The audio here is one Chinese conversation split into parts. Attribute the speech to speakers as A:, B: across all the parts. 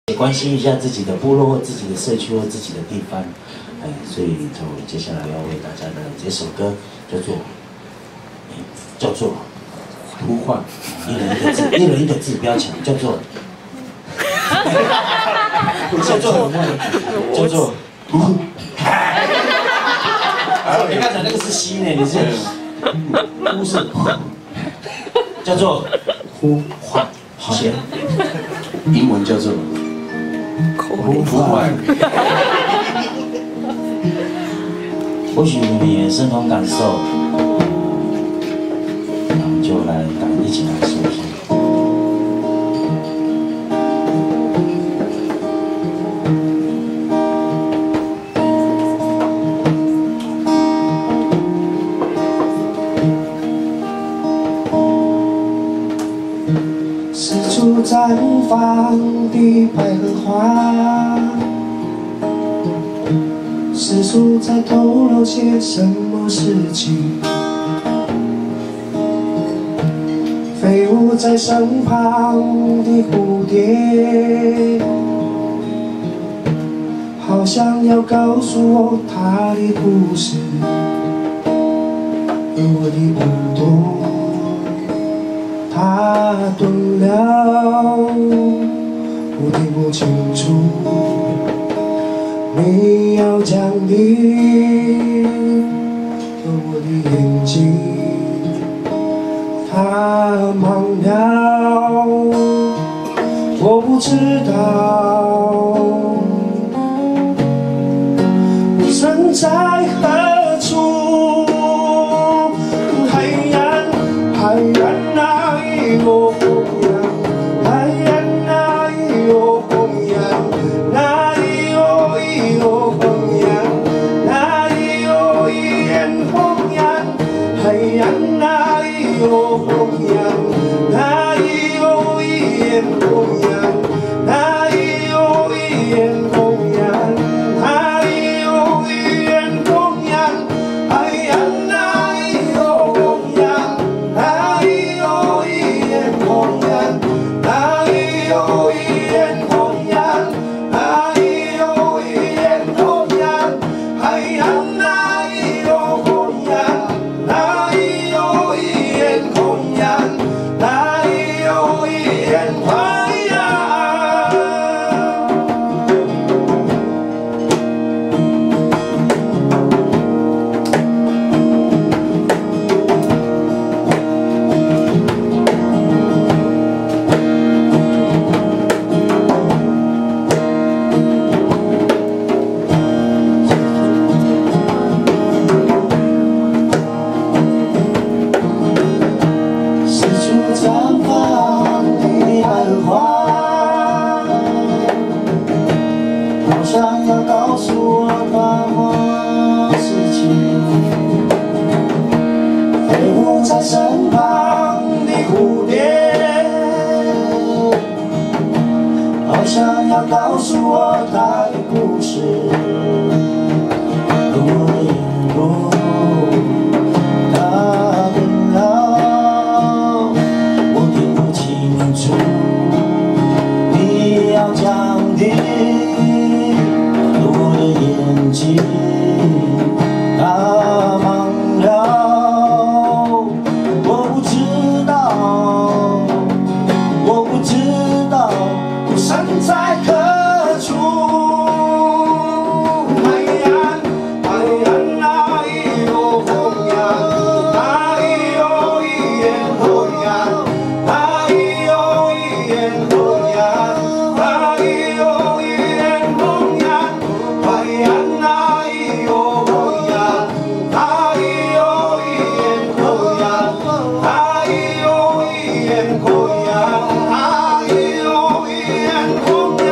A: 也关心一下自己的部落或自己的社区或自己的地方，所以就接下来要为大家的这首歌叫做呼唤，一人一个字，不要抢，叫做你刚才那个是吸呢，你是呼是叫做呼唤，行，
B: 英文叫做呼唤。
A: 或许你们也深同感受，那我们就来一起来说一下。
C: 四处绽放的百合花，世俗在透露些什么事情？飞舞在身旁的蝴蝶，好像要告诉我它的故事，而我的耳朵它钝了，我听不清楚你要讲的，而我的眼睛它盲了，我不知道我身在何处，海洋那一个风扬，海洋那一个风扬，那里有一个风扬，那里有一片风扬，海洋那里有风扬，那里有一片风扬，那里有一片风扬，那里有一片风扬，海洋那里有风扬，那里有一片风扬，那里有一片风扬，那里有一片风扬，海洋那里有风扬，那里有一片风扬，那里有一片风扬。绽放的百合花，好像要告诉我把我事情，飞舞在身旁的蝴蝶，好像要告诉我它的故事，而我的眼睛它钝了，我听不清楚你要讲的，我的眼睛它盲了，我不知道我身在何处，海洋那里有风扬，那里有一片风扬，那里有一片风扬，那里有一片风扬，海洋那里有风扬，那里有一片风扬，那里有一片风扬，那里有一片风扬，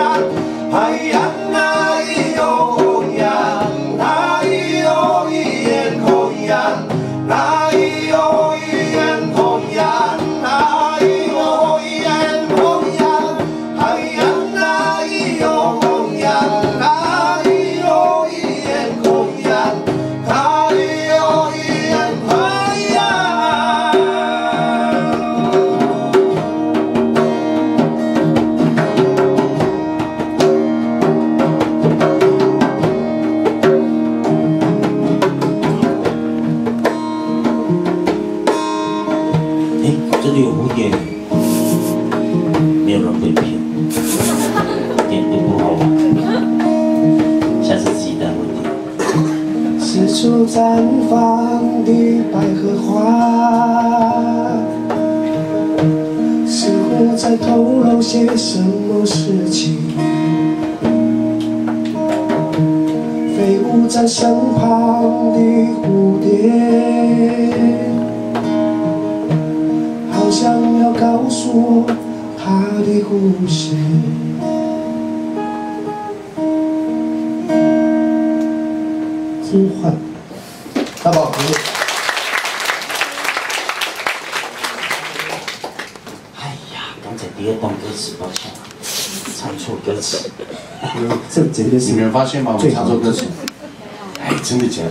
C: 绽放的百合花，似乎在透露些什么事情。飞舞在身旁的蝴蝶，好像要告诉我它的故事。呼唤，大宝哥。
A: 哎呀，刚才第二段歌词抱歉，唱错歌词。
C: 这绝对是
B: 你们发现吗？我们唱错歌词。哎，真的假的？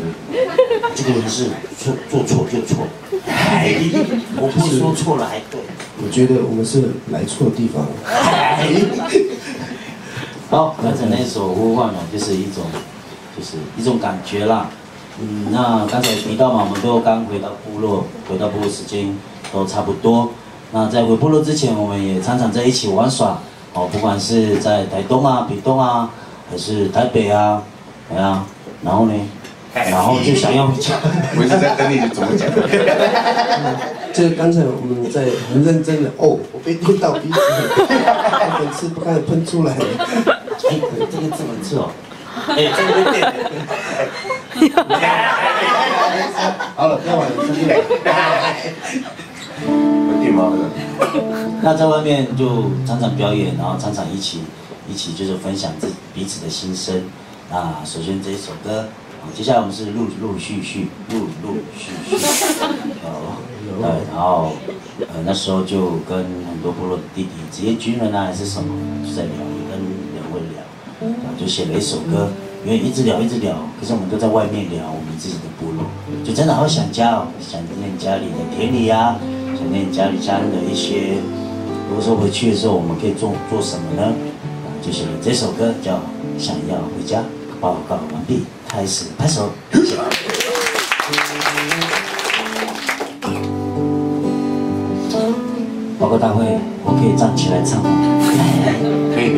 A: 这个人是做错就错。哎，我不说错了还对。
C: 我觉得我们是来错地方了。
A: 好，刚才那首呼唤呢，就是一种感觉啦。那刚才提到嘛，我们都刚回到部落时间都差不多。那在回部落之前，我们也常常在一起玩耍。哦，不管是在台东啊、屏东啊，还是台北啊，对啊。然后呢，然后就想要回家。
B: 我一直在等你怎么讲。
C: 就是刚才我们在很认真的哦，我被电到鼻子，粉刺不该喷出来。
A: 哎，这个字很刺哦。哎，这个被电。
C: 好了，不要玩了，生气了。
B: 会电吗？
A: 那在外面就常常表演，然后常常一起就是分享彼此的心声。那首先这一首歌，接下来我们是陆陆续续，然后那时候就跟很多部落的弟弟，职业军人啊还是什么，就在聊，跟两位聊，就写了一首歌。因为一直聊，可是我们都在外面聊我们自己的部落，就真的好想家哦，想念家里的田里啊，想念家人的一些。如果说回去的时候，我们可以做什么呢？就写了这首歌叫《想要回家》。报告完毕，开始拍手。报告大会，我可以站起来唱吗？
B: 可以。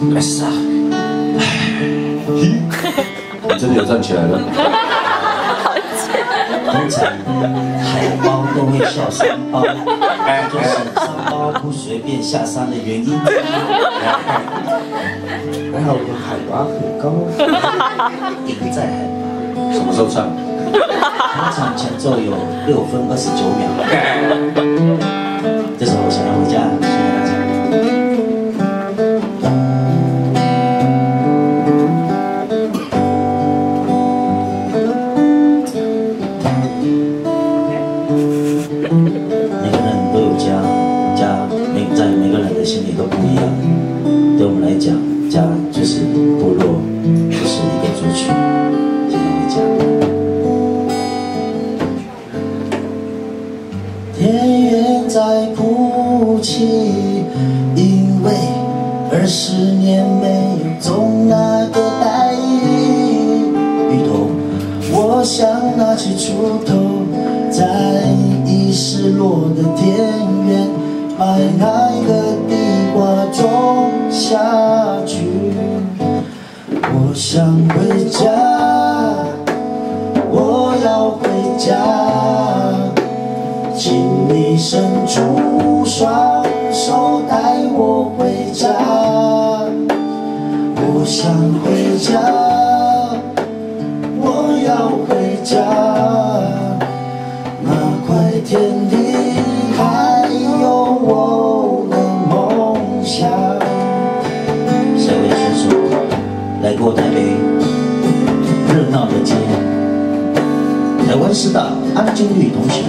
A: 没事啊，
B: 你真的有站起来了？
A: 通常海包都会笑三包，就是三包不随便下山的原因。
C: 还好我海拔很高，
A: 赢在海拔。
B: 什么时候唱？
A: 通常前奏有6分29秒。这首《想要回家》，谢谢大家。每个人都有家，在每个人的心里都不一样。对我们来讲，家就是部落，就是一个族群。想要回家。田园在哭泣，因为20年没有种那个代芋头。我想拿起锄头，在已失落的田园，把那个地瓜种下去。我想回家，我要回家，请你伸出双手带我回家。我想回家，我要回家，那块田地还有我的梦想。下位选手来过台北热闹的街，台湾师大安静玉同学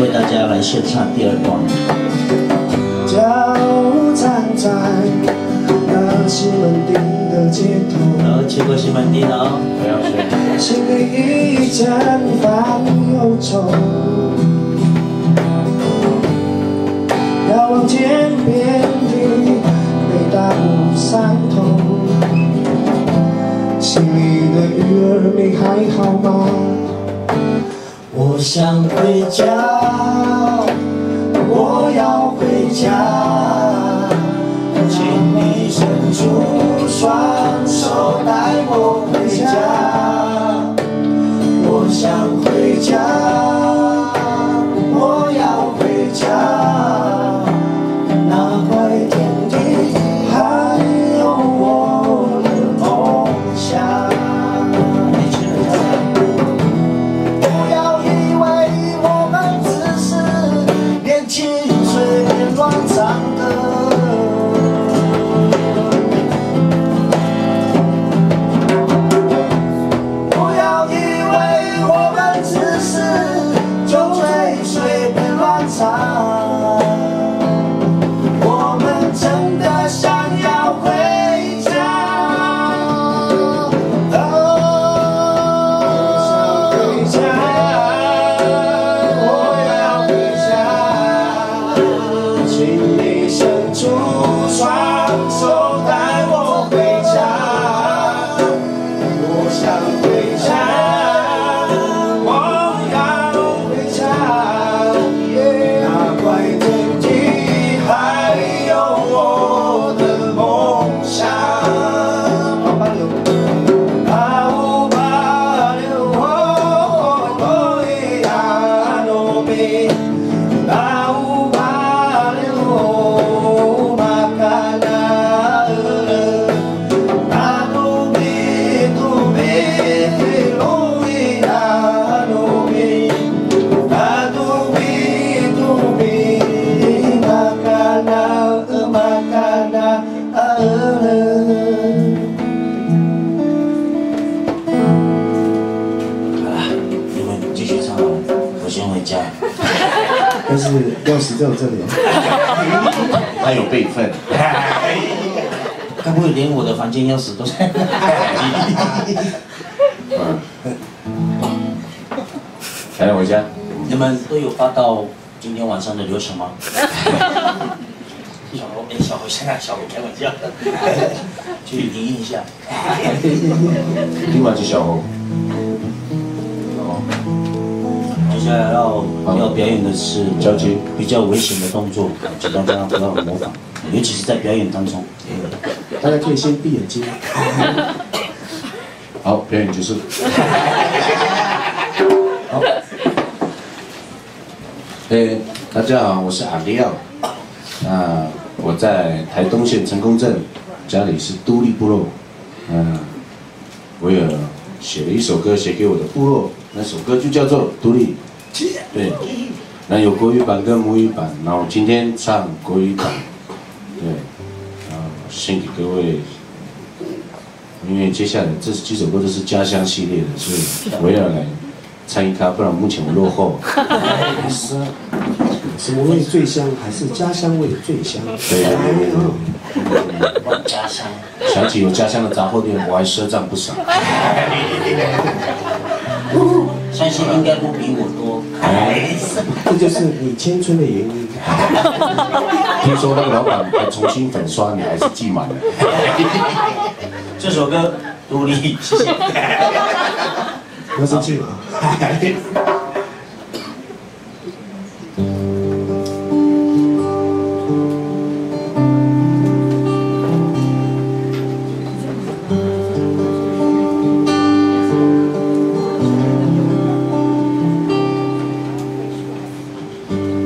A: 为大家来献唱第2段。
C: 脚站在那西门町的街头，
A: 然后切过西门町哦，
B: 不要睡。
C: 心里一阵烦忧愁，遥望天边的北大雾山头，心里的鱼儿你还好吗？
A: 我想回家，我要回家，请你伸出双
C: 乱唱歌。不要以为我们只是就随便乱唱。 我们真的想要回家，回家，我要回家，请你伸出双手带我回家，我想回家，我要回家，那怪天气还有我的梦想。但是钥匙在我这里，
B: 他有备份。
A: 该不会连我的房间钥匙都在？
B: 来回家。
A: 你们都有发到今天晚上的流程吗？小侯，小侯，现在小侯开玩笑，去理一下。
B: 另外是小侯。
A: 接下来要表演的是
B: 交接
A: 比较危险的动作，请大家不要模仿，尤其是在表演当中。
C: 大家可以先闭眼睛。
B: 好，表演结束。好，大家好，我是阿廖。那我在台东县成功镇，家里是都历部落。我有写了一首歌写给我的部落，那首歌就叫做《都历》。 对，那有国语版跟母语版，然后今天唱国语版，对，然后献给各位，因为接下来这几首歌都是家乡系列的，所以我要来参与它，不然目前我落后。
C: 是，什么味最香？还是家乡味最香？
B: 对，
A: 家乡，
B: 想起有家乡的杂货店，我还赊账不少。
A: 相信应该不比我多。
C: 这就是你青春的原因。
B: 听说那个老板还重新粉刷你，还是记满了。
A: 这首歌独立，谢谢。
C: 不要生气嘛。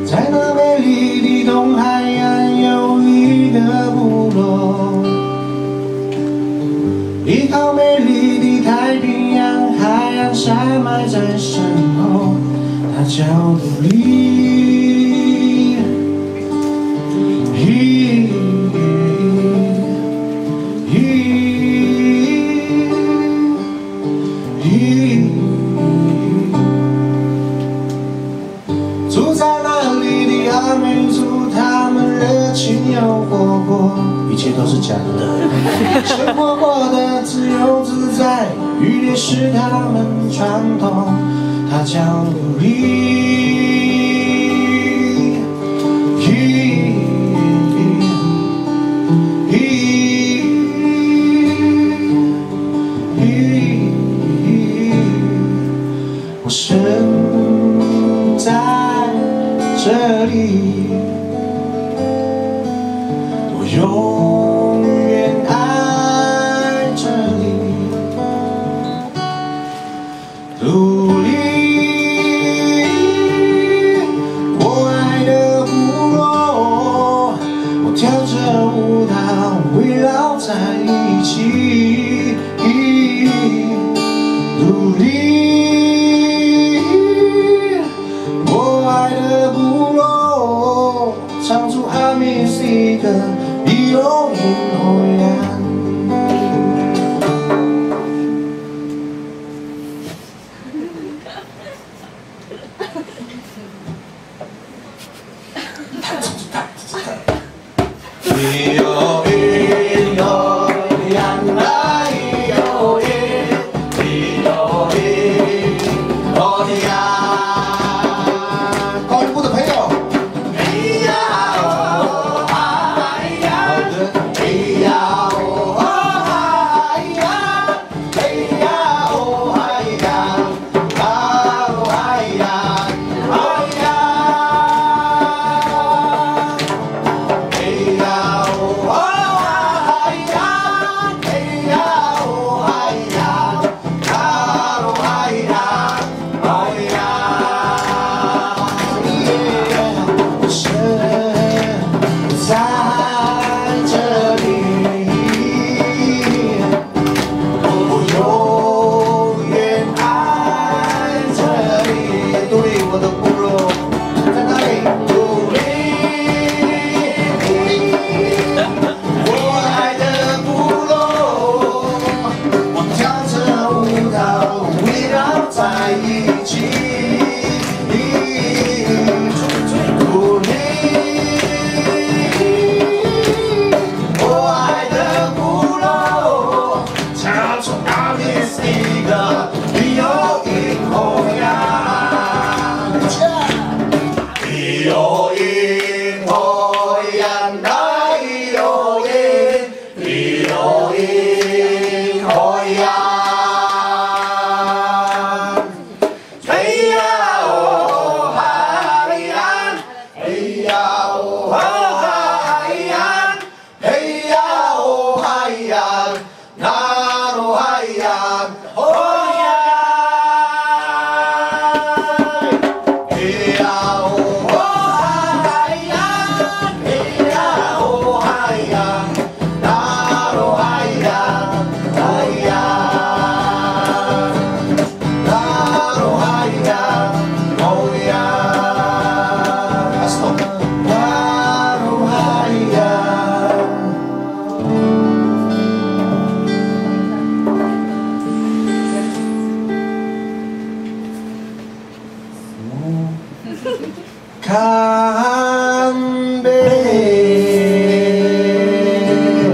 C: 在那美丽的东海岸有一个部落，依靠美丽的太平洋，海洋山脉在身后，它叫独立。住在那里的阿美族，他们热情又活泼，
A: 一切都是假的。
C: 生活过得自由自在，渔猎是他们传统，它叫独立。我生在这里，我永远爱这里。独立，我爱的部落，我跳着舞蹈围绕在一起。独立。唱出爱他们是个有因后人。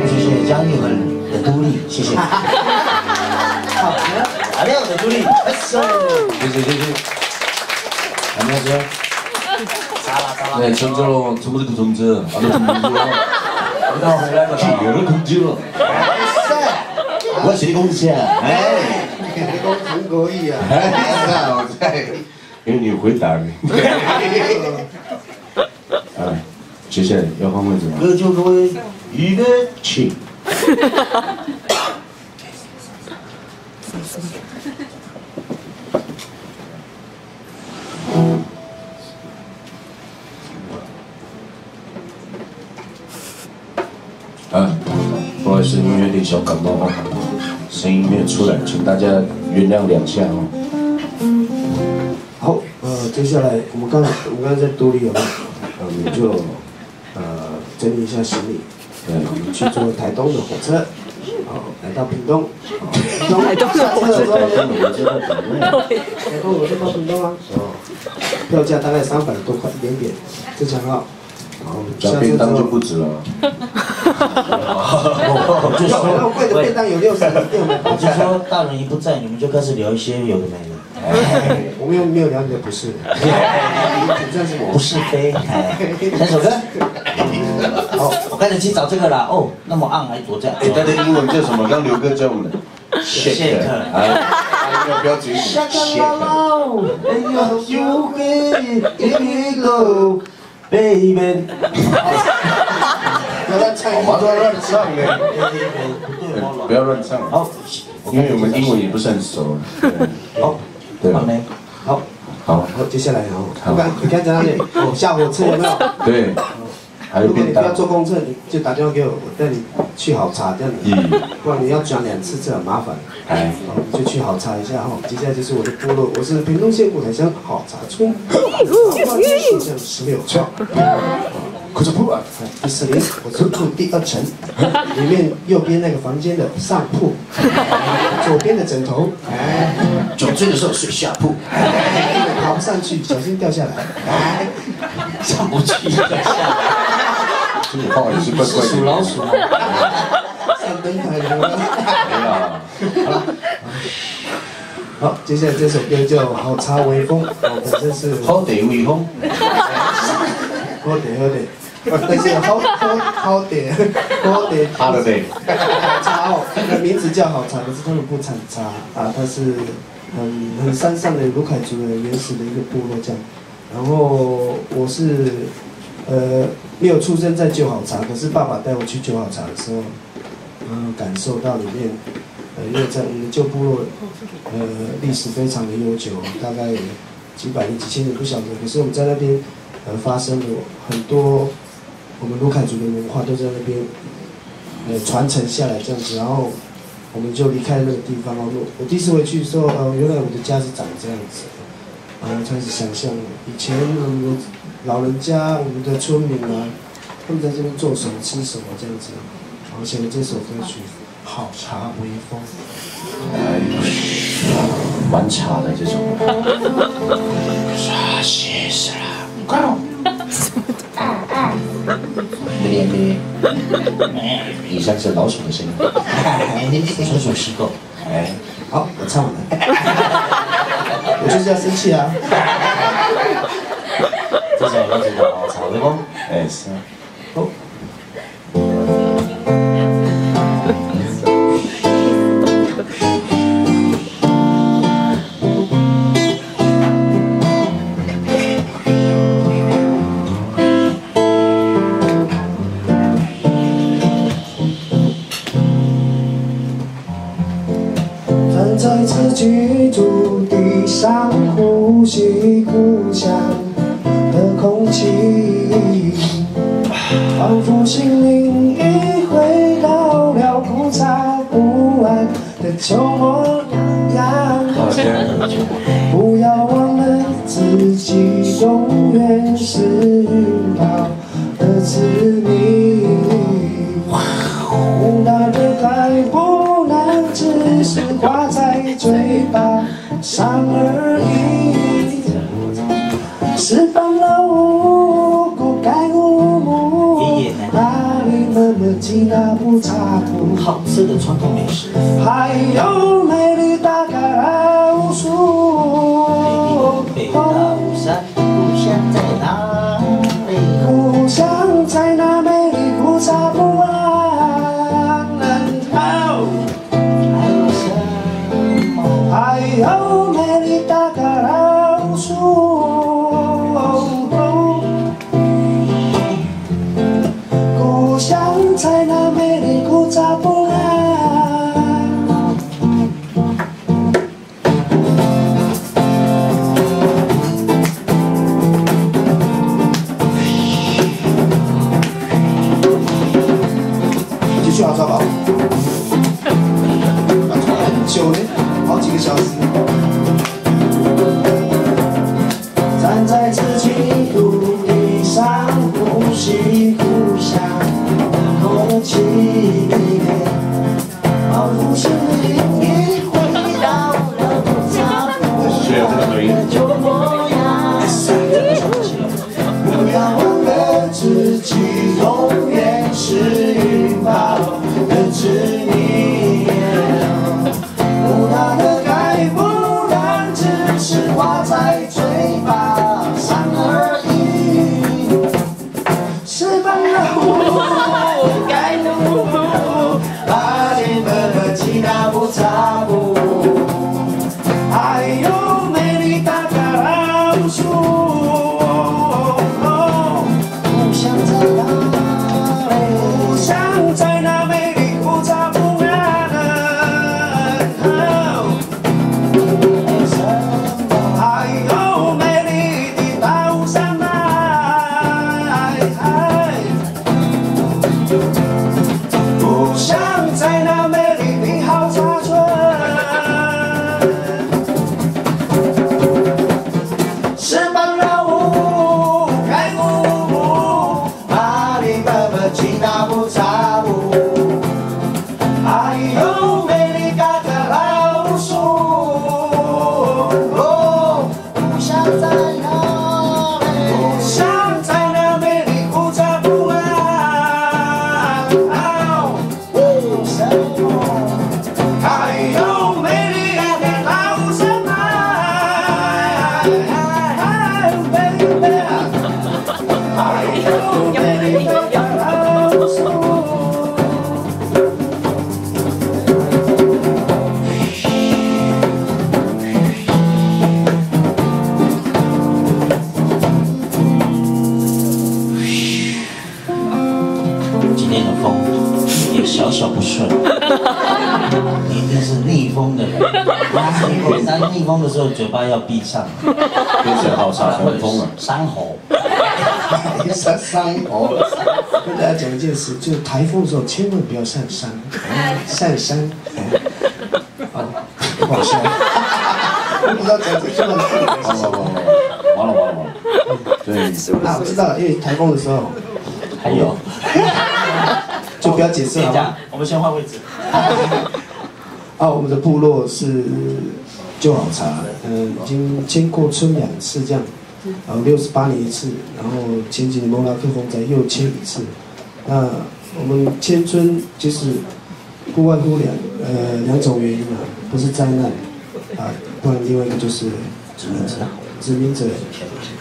A: 谢谢江玉文的独立，谢谢。好，阿亮的独立，谢谢。안녕하세요。네, 전적으로 두부리도 동전, 아도 동전. 나回来了，有了同志了。我是公司啊，哎，
C: 工程可以啊。
B: 我在，因为你回答你。哎，接下来要换位置吗？
A: 各就各位，预备起。
B: 不好意思，因为有点小感冒哦，声音没有出来，请大家原谅2下哦。
C: 好，接下来我们刚才在都里有没有？我们就整理一下行李，我们去坐台东的火车，来到屏东，台东的火车，台东火车到屏东啊，票价大概300多块一点点，正常啊。
B: 加便当就不止了。
A: 我就说，
C: 那贵的便当有60
A: 我就说大人一不在，你们就开始聊一些有的没的。
C: 我们又没有聊你的不是，
A: 不是非。下首歌。好，我开始去找这个了。哦，那么暗还躲在。
B: 他的英文叫什么？刚刘哥教我们的。
A: 谢克。
B: 不要嘴鼓。
C: 哎呦，You give me go。Baby， 不要乱唱，
B: 不要乱唱嘞！不要乱唱。
A: 好，
B: 因为我们英文也不是很熟。
A: 好，
B: 对吧？
C: 好，
B: 好，
C: 接下来你看在哪里？下火车有没有？
B: 对，还有便当。
C: 如果你不要坐公车，你就打电话给我，我带你去好茶这样子。不然你要转2次，这很麻烦。就去好茶一下哈。接下来就是我的部落，我是屏东县五台乡好茶村，现象16号。库兹铺啊，第401，我是住第2层，里面右边那个房间的上铺，左边的枕头，
A: 酒醉的时候睡下铺，
C: 爬不上去，小心掉下来，
A: 上不去掉下来。
B: 这个话也是怪怪的。
A: 属老鼠吗？
C: 上灯台的。
B: 没有。
C: 好了。好，接下来这首歌叫《好茶微风》，本身是
B: 好地微风。
C: 好地，但是好地，
B: 好的对。
C: 好茶哦，那名字叫好茶，可是他们不产茶啊，它是很山上的卢凯族的原始的一个部落这样。然后我是没有出生在旧好茶，可是爸爸带我去旧好茶的时候，感受到里面。因为在我们的旧部落，历史非常的悠久，大概有几百年、几千年不晓得。可是我们在那边，发生了很多我们卢凯族的文化都在那边，传承下来这样子。然后我们就离开那个地方。我第一次回去的时候，原来我的家是长这样子，然后开始想象以前我们的老人家、我们的村民啊，他们在这边做什么、吃什么这样子。然后写了这首歌曲。好茶微风，
B: 蛮茶的这种。
A: 啥谢是啦？
C: 快哦！
B: 以上是老鼠的声音。
A: 纯属虚构。
C: 好，我唱完了。我就是要生气啊！
A: 这首歌叫《好茶微风》。
B: 是。
C: 好。在自己土地上呼吸故乡的空气，仿佛心灵已回到了枯燥不安的旧模样。不要忘了自己永远是云豹的子民，无奈的该不能只是挂在嘴巴上而已，释放了无辜该无母，哪里那么吉那不插谱，
A: 好吃的传统美食，
C: 还有美丽大高树。
A: 北大武山，故乡在哪里？
C: 故乡在那美丽枯燥不安。还有美丽大高树，故乡在那美丽枯燥不安。继续好，超宝。很久呢。好几个小时，站在自己土地上呼吸故乡的空气，仿佛心灵已回到了旧模样。不要忘了自己永远是云豹的子民。无奈的该不的吉他不插舞，还有美丽嘎嘎老鼠，哦，不想在那美，不想在那美丽无家不安，还有美丽的老山脉。
A: 今天的风有点小小不顺，你一定是逆风的人。当逆风的时候，嘴巴要闭上，
B: 就是好杀风啊，
A: 伤喉。
C: 伤喉。跟大家讲一件事，就是台风的时候千万不要上山，上山。不好笑。我不知道讲这句话。
B: 完了。对。
C: 啊，我知道了，因为台风的时候
A: 还有，
C: 就不要解释了。
A: 我们先换位置。
C: 啊，我们的部落是旧好茶，已经迁过村2次这样，然后68年1次，然后前几年莫拉克风灾又迁1次。那我们迁村就是不外乎两种原因啊，不是灾难啊，不然另外一个就是殖民者。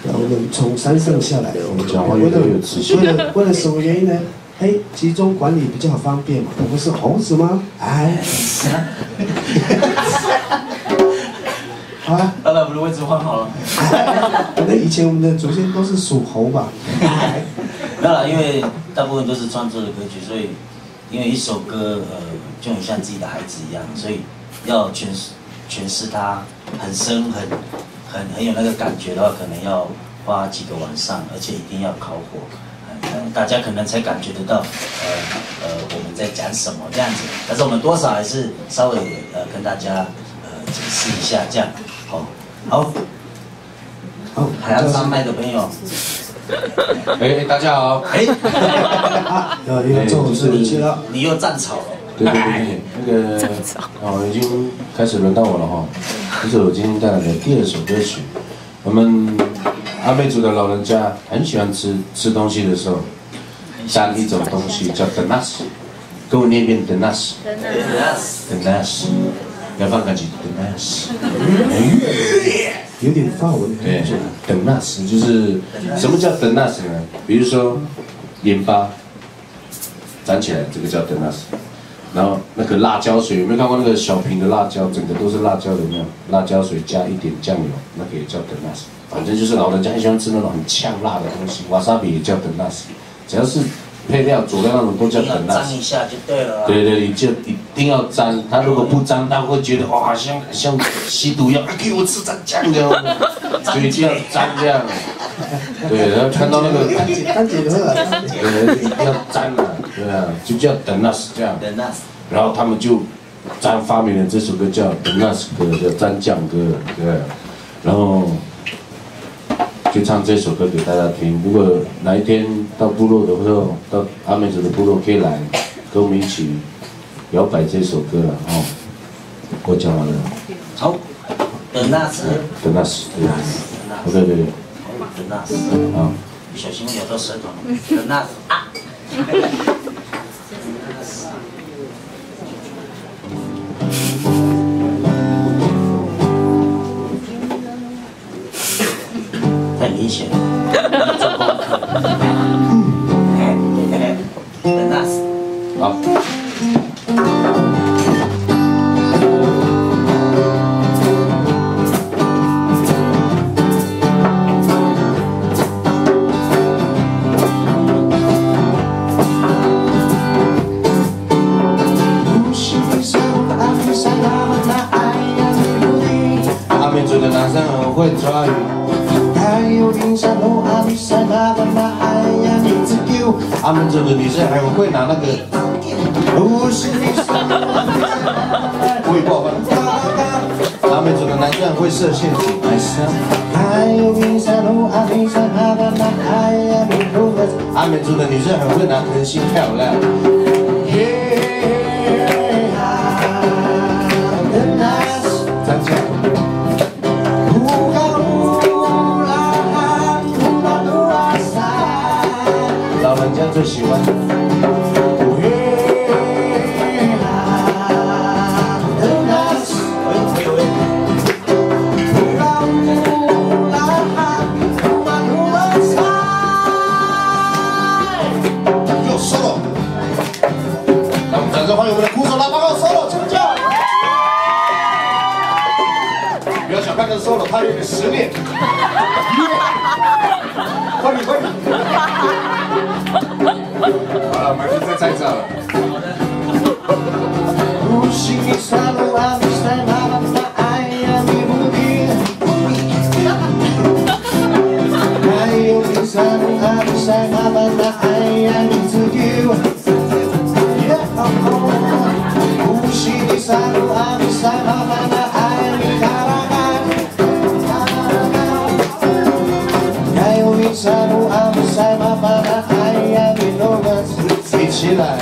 C: 我们从山上下来，我们为了什么原因呢？集中管理比较方便嘛，我们是猴子吗？哎，好啊，
A: 当然我们的位置换好了。
C: 可能以前我们的祖先都是属猴吧。
A: 没有啦，因为大部分都是创作的歌曲，所以因为一首歌就很像自己的孩子一样，所以要诠释它很深很有那个感觉的话，可能要花几个晚上，而且一定要烤火。大家可能才感觉得到，我们在讲什么这样子，但是我们多少还是稍微跟大家解释一下这样，好，海洋山脉的朋友，
B: 大家好，
C: 又中午是你去了，
A: 你又站草了，
B: 对，那个已经开始轮到我了哈，这是我今天带来的第2首歌曲，我们。阿美族的老人家很喜欢吃东西的时候，沾一种东西叫 denas， 跟我念一遍 denas， 要放感觉 denas，
C: 有点发文。
B: 对 denas 就是什么叫 denas 呢？比如说盐巴沾起来，这个叫 denas。然后那个辣椒水，有没有看过那个小瓶的辣椒，整个都是辣椒的那种辣椒水加一点酱油，那个也叫 denas。反正就是老人家很喜欢吃那种很呛辣的东西，瓦萨比也叫 denas， 只要是配料佐料那种都叫 denas。
A: 沾一下就对了。
B: 对，你就一定要沾，他如果不沾，他会觉得哇像吸毒一样，给我吃沾酱的哦，所以一定要沾这样。对，然后看到那个
C: 单姐的，
B: 对，一定要沾啊，对啊，就叫 denas 这样。然后他们就发明了这首歌叫 denas 歌，叫沾酱歌，对，然后就唱这首歌给大家听。如果哪一天到部落的时候，到阿美族的部落可以来，跟我们一起摇摆这首歌了哦。我讲完了。
A: 好，denas，
B: 对。
A: denas，好，小心咬到舌头。denas啊。太明显了，做功课。denas，
B: 好。阿美族的男生很会抓鱼。阿美族的女生很会拿那个，我也不好办。阿美族的男生很会设陷阱，阿美族的女生很会拿藤心漂亮。唱起来。老人家最喜欢。 欢迎我们的鼓手拉巴高 solo 尖叫！不要小看这 solo， 他有点实力。快点！好了，我们就再唱一首了。Selalu aku sama pada air karangan Kayu selalu aku sama pada air minum 一起来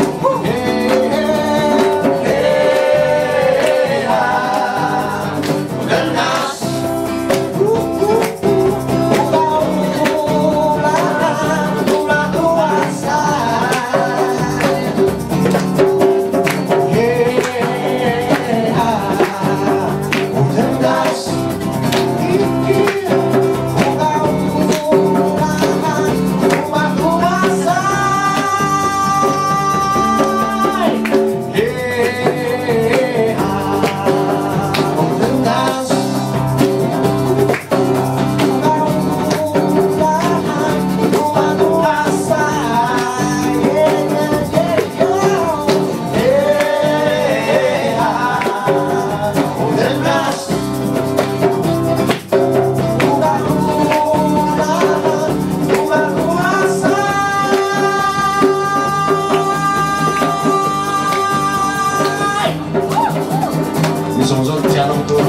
B: 你什么时候加那么多？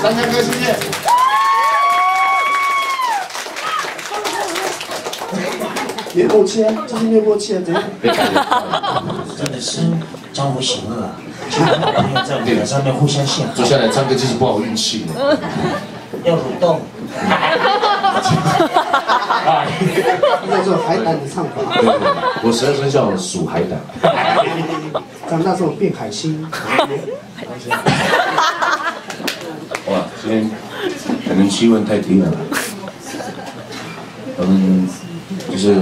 B: 大家哥，谢谢。
C: 没默契啊，这是没默契啊，对。
A: 真的是江湖险恶啊！朋友在舞台上面互相陷害。
B: 坐下来唱歌就是不好运气了。
A: 要蠕动。
C: 那种海胆的唱法。
B: 对，我12生肖属海胆。
C: 长大之后变海星。
B: 哇，今天可能气温太低了。我们就是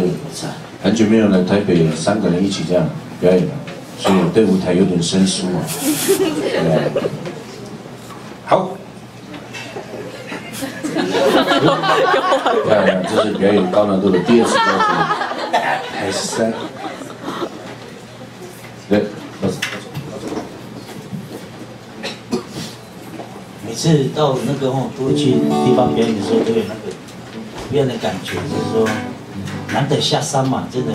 B: 很久没有来台北，3个人一起这样表演了，所以对舞台有点生疏啊。对，好。漂亮，这是表演高难度的第2次高度，还是3。对，
A: 每次到那个都会去地方表演的时候，都有那个不一样的感觉，就是说难得下山嘛，真的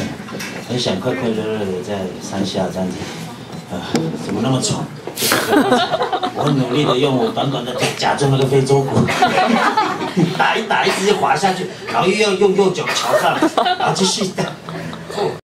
A: 很想快快乐乐的在山下这样子。怎么那么喘？我很努力的用我短短的腿夹住那个非洲鼓，打一打，一直滑下去，然后又要用右脚朝上，然后继续打。